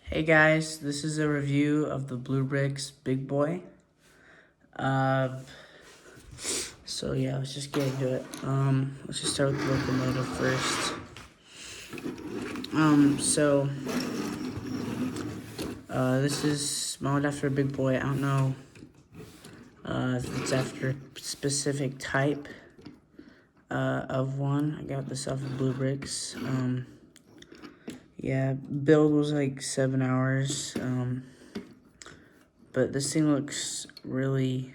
Hey guys, this is a review of the Bluebrixx Big Boy. Uh, so yeah, let's just get into it. Let's just start with the locomotive first. This is modeled after a Big Boy. I don't know if it's after a specific type of one. I got this off of Bluebrixx. Yeah, build was like 7 hours. But this thing looks really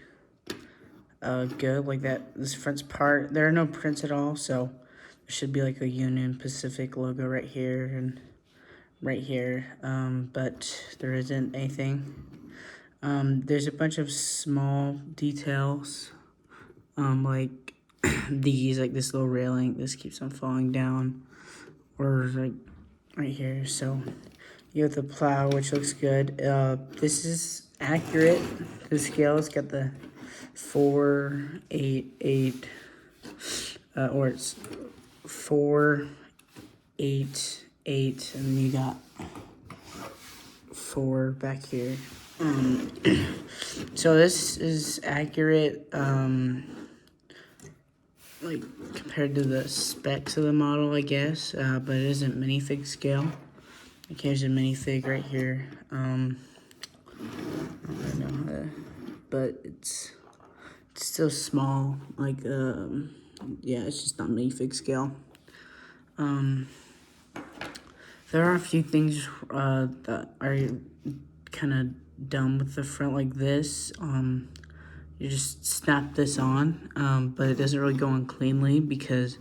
good. Like that, this front's part, there are no prints at all, so there should be like a Union Pacific logo right here and right here, but there isn't anything. There's a bunch of small details, like these, like this little railing, this keeps on falling down, or like right here. So you have the plow, which looks good. This is accurate to the scale. It's got the 488, or it's 488, and then you got 4 back here. So this is accurate, like compared to the specs of the model, I guess, but it isn't minifig scale. Like here's a minifig right here. I don't really know how to, but it's still small. Like yeah, it's just not minifig scale. There are a few things that are kind of dumb with the front, like this. You just snap this on, but it doesn't really go on cleanly because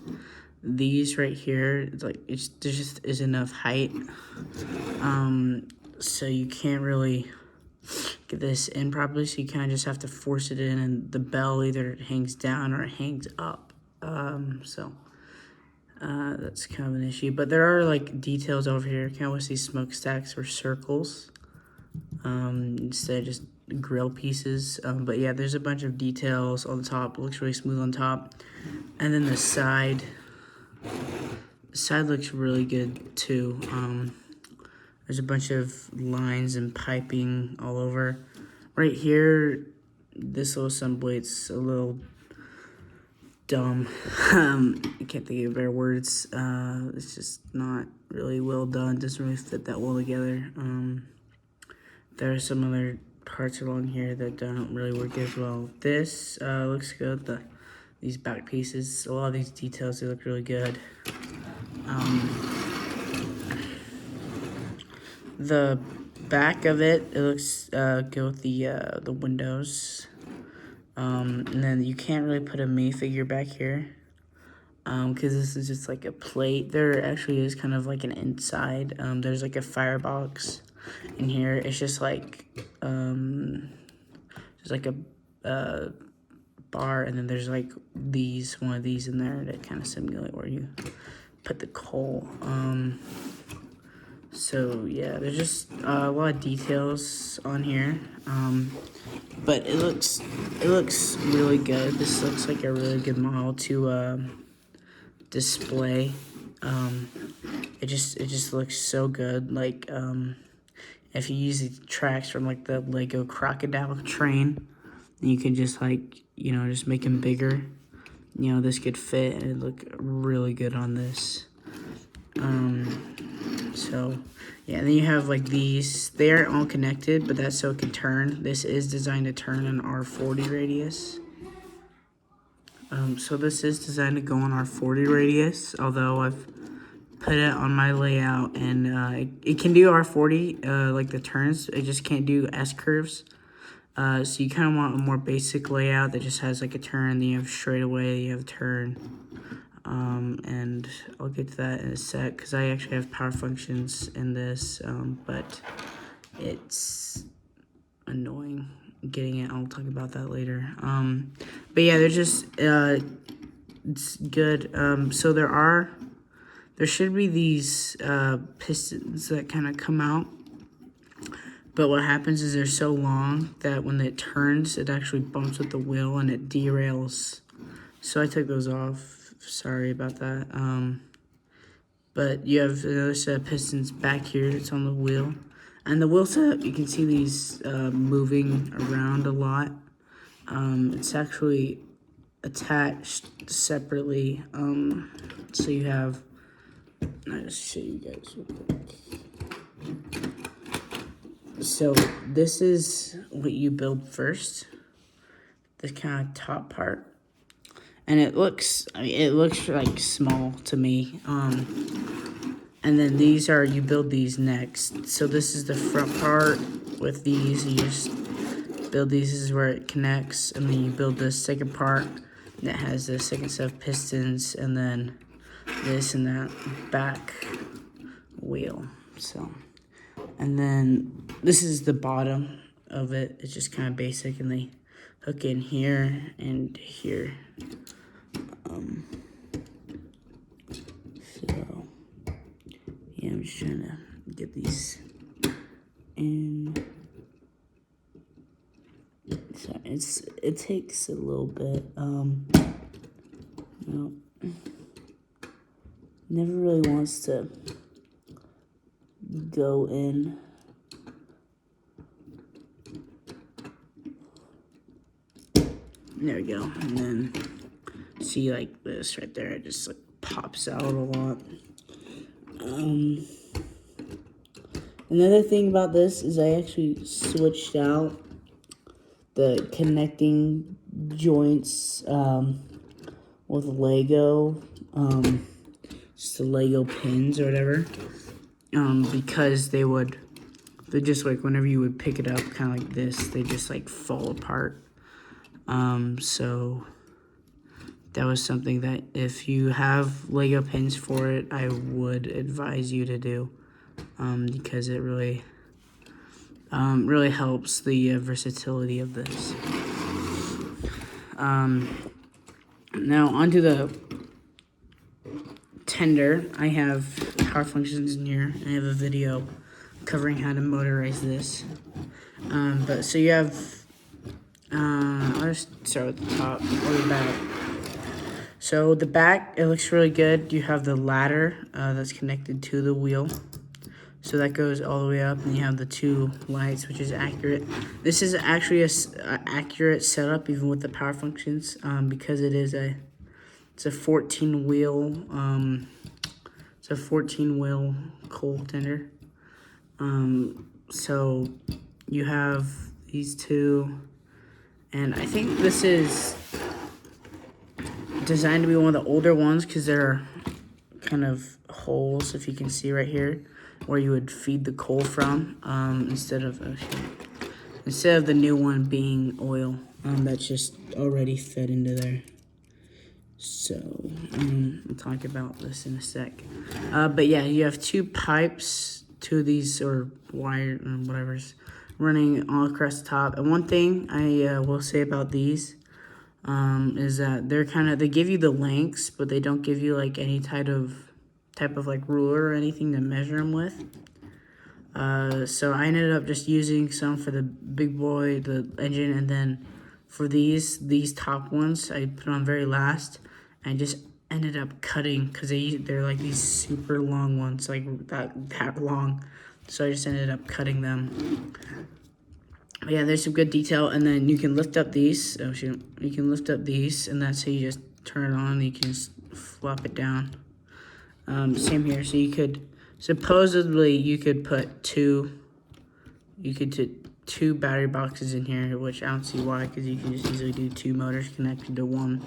these right here, it's like there just isn't enough height. So you can't really get this in properly. So you kind of just have to force it in, and the bell either hangs down or it hangs up. That's kind of an issue, but there are like details over here. Kind of wish these smokestacks were circles instead of just grill pieces. But yeah, there's a bunch of details on the top. It looks really smooth on top, and then the side looks really good too. There's a bunch of lines and piping all over. Right here, this little assembly, it's a little dumb. I can't think of better words. It's just not really well done. Doesn't really fit that well together. There are some other parts along here that don't really work as well. This looks good. These back pieces, a lot of these details, they look really good. The back of it looks good with the windows. And then you can't really put a minifigure back here, because this is just like a plate. There actually is kind of like an inside. There's like a firebox in here. It's just like a bar, and then there's like one of these in there that kind of simulate where you put the coal. So yeah, there's just a lot of details on here, but it looks really good. This looks like a really good model to display. It just looks so good. Like if you use the tracks from like the Lego crocodile train, you can just like just make them bigger. This could fit and look really good on this. So yeah, and then you have like these. They aren't all connected, but that's so it can turn. This is designed to turn an R40 radius. So this is designed to go on R40 radius, although I've put it on my layout, and it can do R40, like the turns. It just can't do S curves. So you kind of want a more basic layout that just has like a turn, then you have straightaway, you have a turn. And I'll get to that in a sec, because I actually have power functions in this, but it's annoying getting it. I'll talk about that later. But yeah, they're just, it's good. So there should be these pistons that kind of come out, but what happens is they're so long that when it turns, it actually bumps with the wheel and it derails. So I took those off. Sorry about that. But you have another set of pistons back here. It's on the wheel. And the wheel setup, you can see these moving around a lot. It's actually attached separately. So you have, I'll just show you guys real quick. So this is what you build first, this kind of top part. And it looks, it looks like small to me. And then these are, you build these next. So this is the front part with these. You just build these, this is where it connects. And then you build this second part that has the second set of pistons. And then this and that back wheel. So, and then this is the bottom of it. It's just kind of basic. And they hook in here and here. So, yeah, I'm just trying to get these in. So it takes a little bit. Never really wants to go in. There we go. And then see like this right there, it just like pops out a lot. Another thing about this is I actually switched out the connecting joints with Lego, just the Lego pins or whatever, because they just like whenever you would pick it up kind of like this, they just like fall apart. So that was something that if you have Lego pins for it, I would advise you to do, because it really helps the versatility of this. Now onto the tender. I have power functions in here. I have a video covering how to motorize this. But so you have, I'll just start with the top or the back. So the back, it looks really good. You have the ladder that's connected to the wheel. So that goes all the way up, and you have the two lights, which is accurate. This is actually a accurate setup, even with the power functions, because it's a 14 wheel. It's a 14 wheel coal tender. So you have these two, and I think this is designed to be one of the older ones because there are kind of holes, if you can see right here, where you would feed the coal from, instead of the new one being oil that's just already fed into there. So we'll talk about this in a sec. But yeah, you have two pipes, two of these, or wire or whatever's running all across the top. And one thing I will say about these is that they give you the lengths, but they don't give you like any type of like ruler or anything to measure them with. So I ended up just using some for the big boy, the engine, and then for these top ones, I put on very last. I just ended up cutting because they're like these super long ones, like that long. So I just ended up cutting them. But yeah, there's some good detail, and then you can lift up these. Oh shoot, you can lift up these, and that's how you just turn it on. And you can just flop it down. Same here. So you could supposedly put two battery boxes in here, which I don't see why, because you can just easily do two motors connected to one.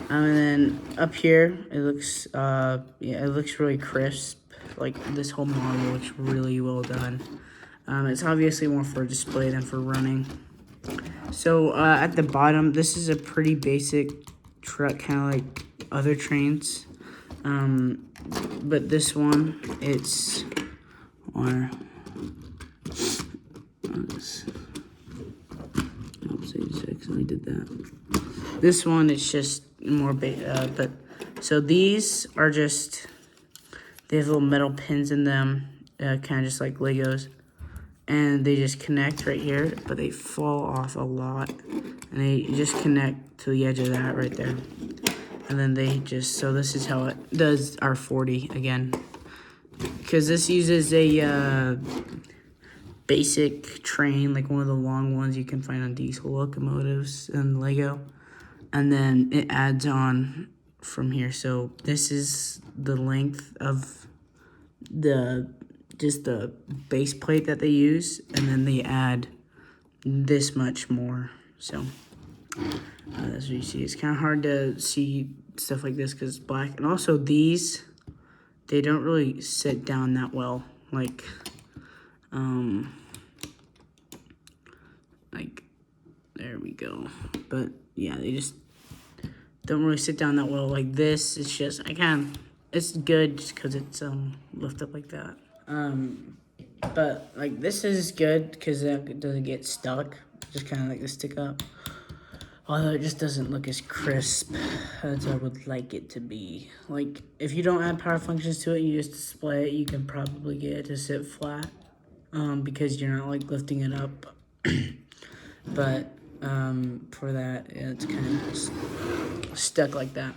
And then up here, it looks it looks really crisp. Like this whole model looks really well done. It's obviously more for display than for running. So at the bottom, this is a pretty basic truck, kind of like other trains. But this one, it's let me did that. This one, it's just more but so these are just, they have little metal pins in them, kind of just like Legos, and they just connect right here, but they fall off a lot, and they just connect to the edge of that right there. And then so this is how it does our 40 again. Because this uses a basic train, like one of the long ones you can find on diesel locomotives and Lego. And then it adds on from here. So this is the length of just the base plate that they use, and then they add this much more. So that's what you see. It's kind of hard to see stuff like this because it's black. And also these, they don't really sit down that well. Like there we go. But yeah, they just don't really sit down that well. Like this, it's just, it's good just because it's lifted up like that. But like this is good because it doesn't get stuck. Just kind of like the stick up. Although it just doesn't look as crisp as I would like it to be. Like if you don't add power functions to it, you just display it, you can probably get it to sit flat. Because you're not like lifting it up. But for that, yeah, it's kind of just stuck like that.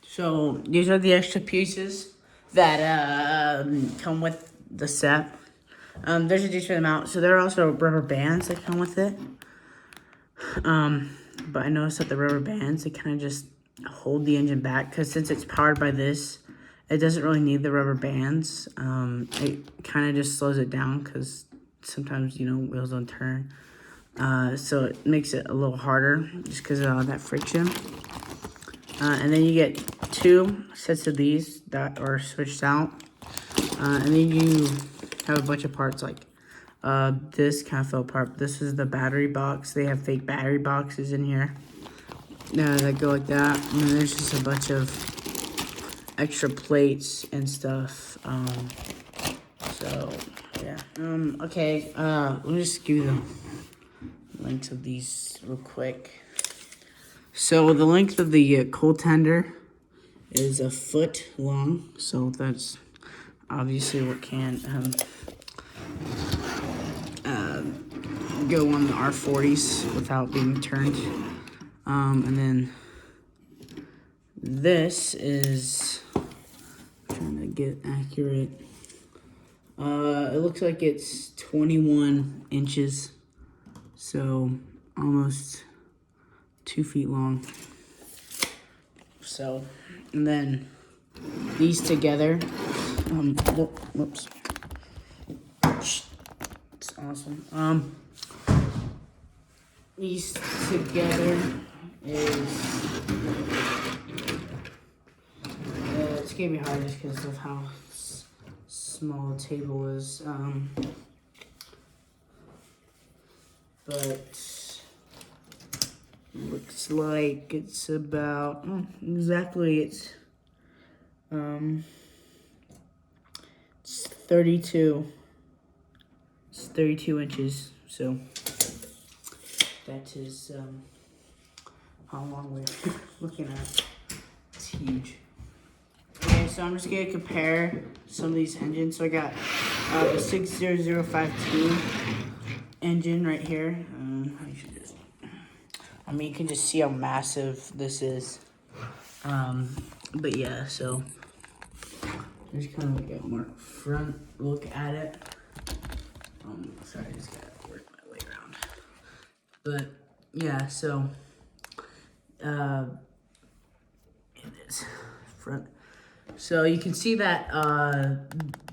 So these are the extra pieces that come with the set. There's a decent amount. So there are also rubber bands that come with it. But I noticed that the rubber bands, they kind of just hold the engine back because since it's powered by this, it doesn't really need the rubber bands. It kind of just slows it down because sometimes, you know, wheels don't turn. So it makes it a little harder just because of all that friction. And then you get 2 sets of these that are switched out. And then you have a bunch of parts like this kind of fell apart. This is the battery box. They have fake battery boxes in here that go like that. And then there's just a bunch of extra plates and stuff. So yeah. Okay. Let me just give you the length of these real quick. So the length of the coal tender is 1 foot long. So that's obviously what can go on the R40s without being turned. And then this is, I'm trying to get accurate. It looks like it's 21 inches, so almost 2 feet long. So, and then these together, whoops, it's awesome. These together is, it's gonna be hard just because of how small the table is, but looks like it's about, exactly, it's 32, it's 32 inches, so that is how long we're looking at. It's huge. Okay, so I'm just gonna compare some of these engines. So I got the 60052 engine right here. You can just see how massive this is. But yeah, so there's kind of like a more front look at it. Sorry, I just gotta work my way around. But yeah, so it is front. So you can see that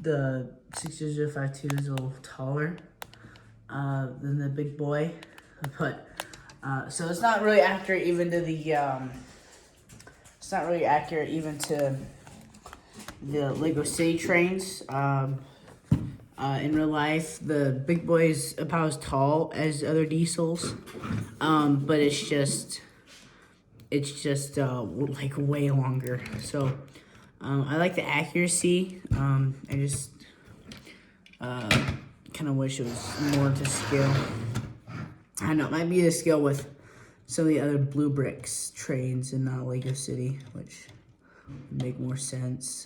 the 60052 is a little taller than the big boy, but so it's not really accurate even to the it's not really accurate even to the Lego City trains. In real life, the big boy is about as tall as other diesels, but it's just like way longer. So I like the accuracy. I just kind of wish it was more to scale. I know it might be to scale with some of the other Bluebrixx trains in Lego City, which would make more sense.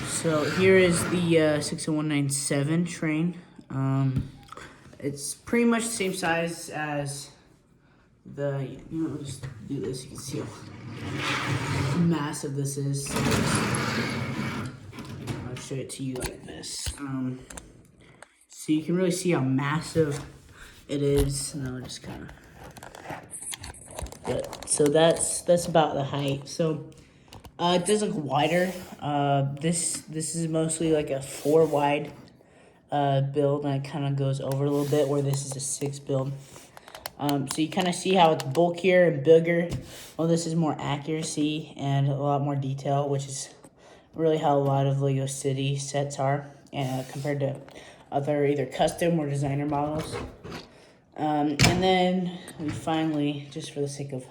So here is the 60197 train. It's pretty much the same size as the, I'll just do this, you can see how massive this is. So I'll show it to you like this. So you can really see how massive it is. No, just kind of. But so that's about the height. So it does look wider. This is mostly like a 4 wide build, and it kind of goes over a little bit where this is a 6 build. So you kind of see how it's bulkier and bigger. Well, this is more accuracy and a lot more detail, which is really how a lot of Lego City sets are compared to other either custom or designer models. And then we finally, just for the sake of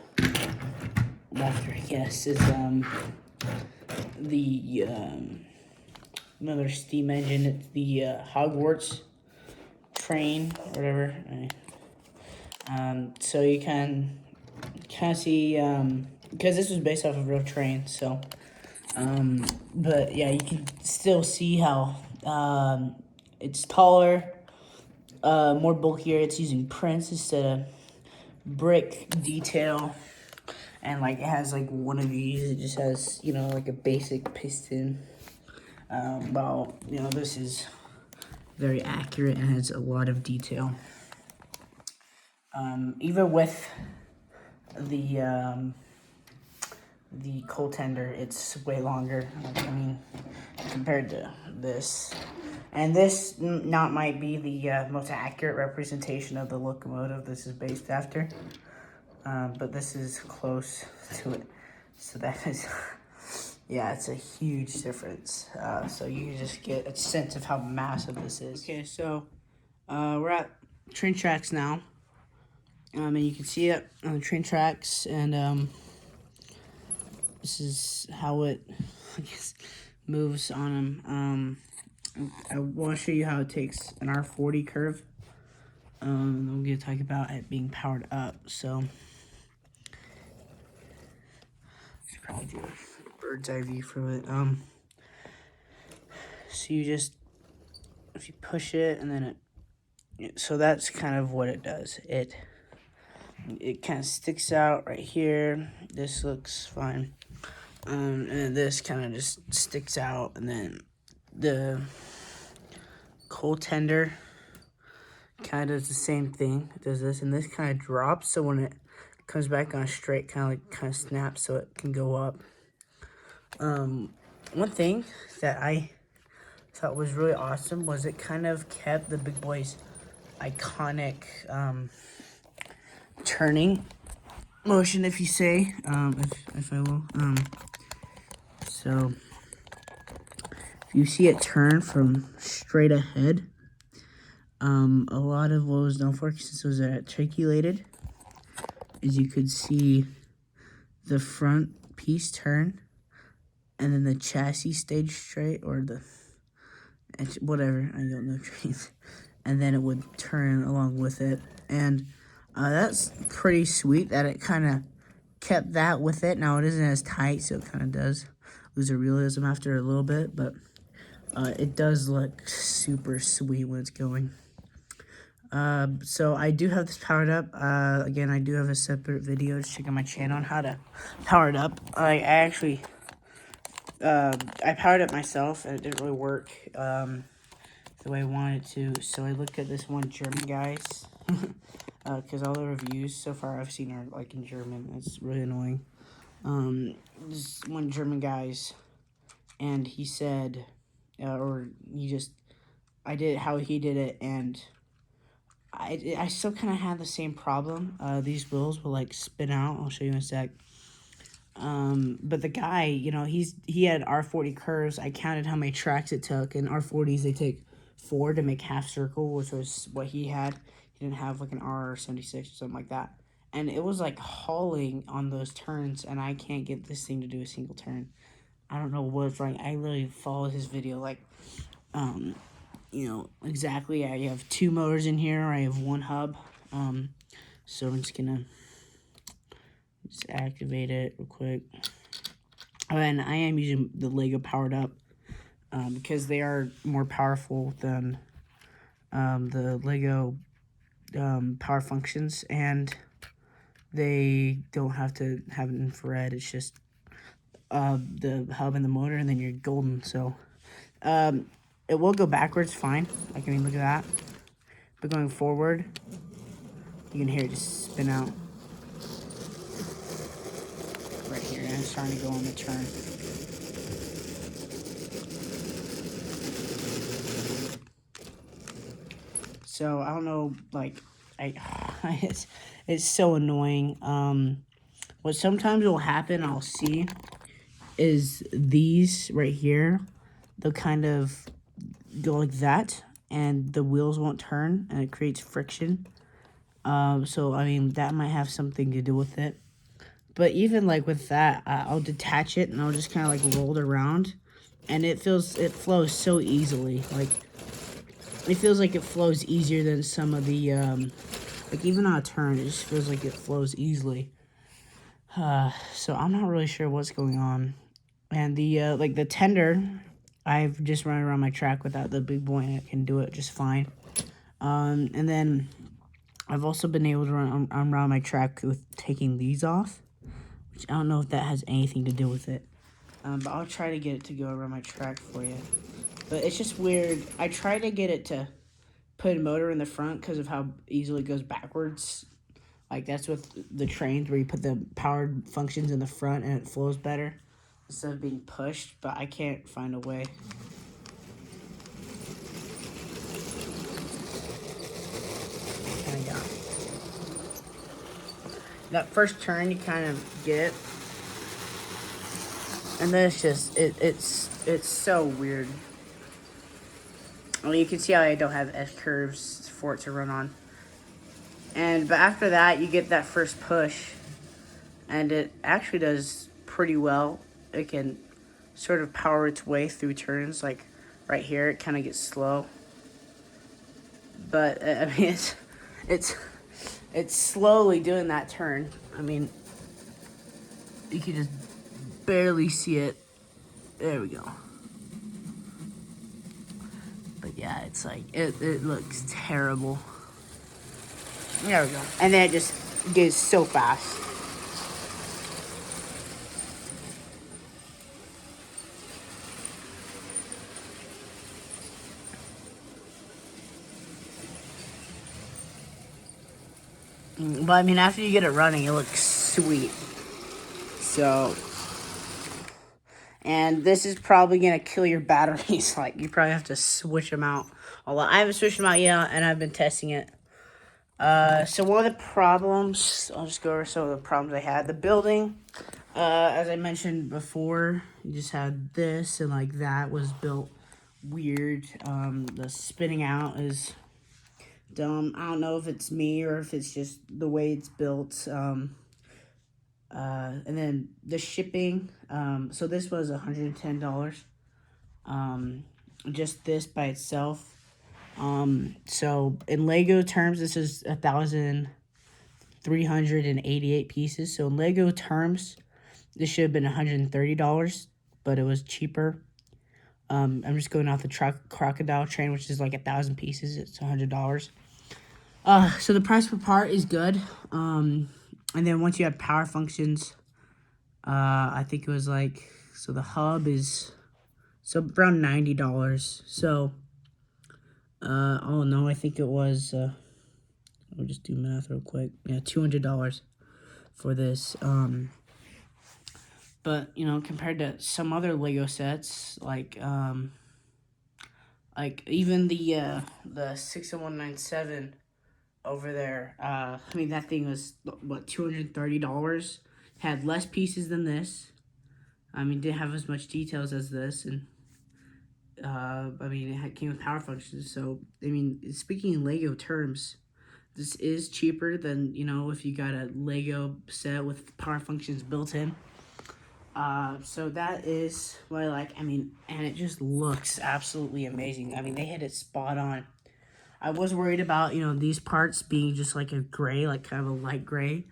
laughter, I guess, is the another steam engine. It's the Hogwarts train, or whatever. So you can kind of see, because this was based off of a real train, so, but yeah, you can still see how it's taller, more bulkier. It's using prints instead of brick detail, and like it has like one of these. It just has, you know, like a basic piston. While, you know, this is very accurate and has a lot of detail. Even with the coal tender, it's way longer. I mean, compared to this. And this not might be the most accurate representation of the locomotive this is based after. But this is close to it. So that is, yeah, it's a huge difference. So you just get a sense of how massive this is. Okay, so we're at train tracks now. And you can see it on the train tracks, and this is how it, I guess, moves on them. I want to show you how it takes an R40 curve. I'm going to talk about it being powered up. So, should probably do a bird's eye view for it. So you just, if you push it, and then so that's kind of what it does. It kind of sticks out right here. This looks fine. And then this kind of just sticks out, and then the coal tender kind of does the same thing. It does this, and this kind of drops, so when it comes back on straight, kind of snaps, so it can go up. One thing that I thought was really awesome was it kind of kept the big boy's iconic turning motion, if you say, if I will. So if you see it turn from straight ahead, a lot of what was known for, since it was articulated, is you could see the front piece turn, and then the chassis stayed straight, or the, whatever, I don't know trains, and then it would turn along with it, and that's pretty sweet that it kind of kept that with it. Now it isn't as tight, so it kind of does lose a realism after a little bit, but it does look super sweet when it's going. So I do have this powered up. Again, I do have a separate video. Just check out my channel on how to power it up. I actually, I powered it myself, and it didn't really work the way I wanted it to. So I looked at this one German guy's, because all the reviews so far I've seen are like in German. It's really annoying. This one German guy's, and he said, I did how he did it, and I still kind of had the same problem. These wheels will like spin out. I'll show you in a sec. But the guy, you know, he had R40 curves. I counted how many tracks it took, and R40s, they take 4 to make half circle, which was what he had. He didn't have like an R76 or something like that. And it was like hauling on those turns, and I can't get this thing to do a single turn. I don't know what's wrong. I literally followed his video like, you know, exactly. I have 2 motors in here. I have 1 hub. So I'm just gonna just activate it real quick. And I am using the Lego powered up because they are more powerful than the Lego power functions, and they don't have to have an infrared. It's just the hub and the motor, and then you're golden. So it will go backwards fine. Like, I mean, look at that. But going forward, you can hear it just spin out. Right here, and it's starting to go on the turn. So, I don't know, like, it's so annoying. What sometimes will happen, I'll see, is these right here, they'll kind of go like that, and the wheels won't turn, and it creates friction. So, I mean, that might have something to do with it. But even, like, with that, I'll detach it, and I'll just kind of, like, roll it around, and it flows so easily. Like, it feels like it flows easier than some of the, like, even on a turn, it just feels like it flows easily. So I'm not really sure what's going on. And the, like, the tender, I've just run around my track without the big boy, and it can do it just fine. And then I've also been able to run around my track with taking these off, which I don't know if that has anything to do with it. But I'll try to get it to go around my track for you. But it's just weird. I try to get it to put a motor in the front because of how easily it goes backwards. Like, that's with the trains where you put the powered functions in the front and it flows better instead of being pushed, but I can't find a way. Kind of got that first turn, you kind of get it, and then it's just it's so weird. I mean, you can see how I don't have S curves for it to run on. But after that, you get that first push, and it actually does pretty well. It can sort of power its way through turns. Like right here, it kind of gets slow, but I mean, it's slowly doing that turn. I mean, you can just barely see it. There we go. But yeah, it's like, it looks terrible. There we go. And then it just goes so fast. But I mean, after you get it running, it looks sweet. So, and this is probably gonna kill your batteries. Like, you probably have to switch them out a lot. I haven't switched them out yet, and I've been testing it. So one of the problems, I'll just go over some of the problems I had. The building, as I mentioned before, you just had this, and like that was built weird. The spinning out is dumb. I don't know if it's me or if it's just the way it's built. And then the shipping, so this was $110. Just this by itself. So in Lego terms, this is 1,388 pieces. So in Lego terms, this should have been $130, but it was cheaper. I'm just going off the crocodile train, which is like 1,000 pieces. It's $100. So the price per part is good. And then once you have power functions, I think it was like, so the hub is, so around $90. So, oh no, I think it was, I'll just do math real quick. Yeah, $200 for this. But, you know, compared to some other Lego sets, like even the 60197 over there, I mean, that thing was, what, $230? Had less pieces than this. I mean, didn't have as much details as this, and I mean, it came with power functions. So, I mean, speaking in Lego terms, this is cheaper than, you know, if you got a Lego set with power functions built in. So that is what I like. I mean, and it just looks absolutely amazing. I mean, they hit it spot on. I was worried about, you know, these parts being just like a gray, like kind of a light gray,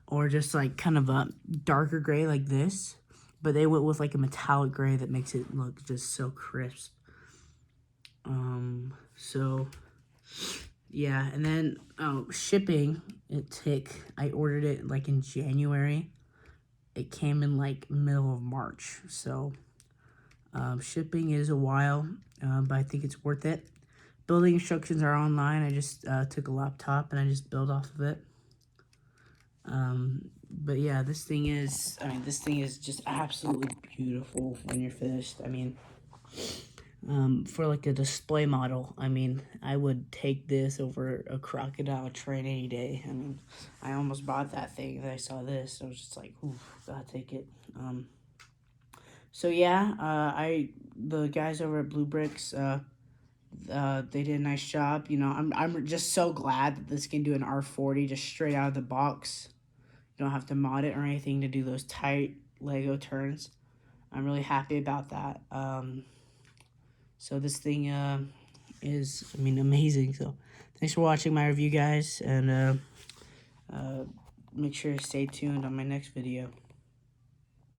or just like kind of a darker gray like this. But they went with like a metallic gray that makes it look just so crisp. So yeah, and then shipping, I ordered it like in January. It came in like middle of March. So Shipping is a while, but I think it's worth it. Building instructions are online. I just took a laptop and I just built off of it. But yeah, this thing is just absolutely beautiful when you're finished. I mean, for like a display model, I mean, I would take this over a crocodile train any day. I mean, I almost bought that thing that I saw this. I was just like, ooh, gotta take it. So yeah, the guys over at Bluebrixx, they did a nice job. You know, I'm just so glad that this can do an R40 just straight out of the box. You don't have to mod it or anything to do those tight Lego turns. I'm really happy about that. So this thing is, I mean, amazing. So thanks for watching my review, guys, and make sure to stay tuned on my next video.